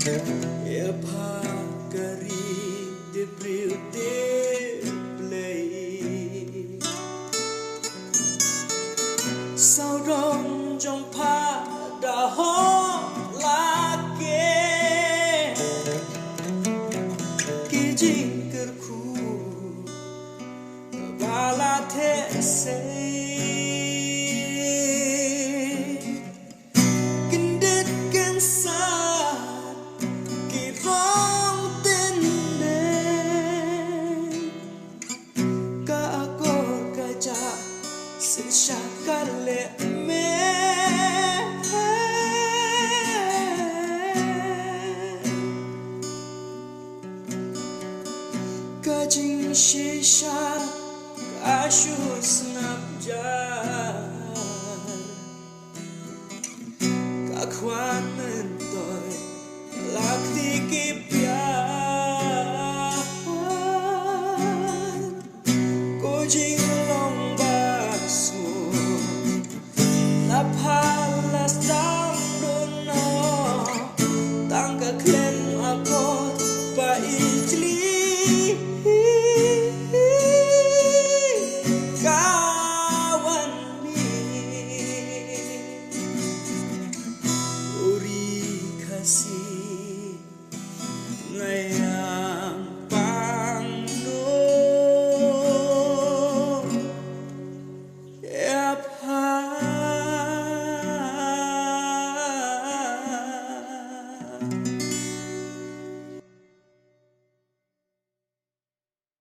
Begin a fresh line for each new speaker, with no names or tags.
Ya pagari de bril de play sao đông trong pha đã hót lá kê kỳ jing cơ khu và la thế say Shakale me Kajing shisha Kashu snapjar Kakwan mentoy Lakti kipyan Kojing Palas dang dono tangga klen ako pa ijli kawan ni uri kasih ngaya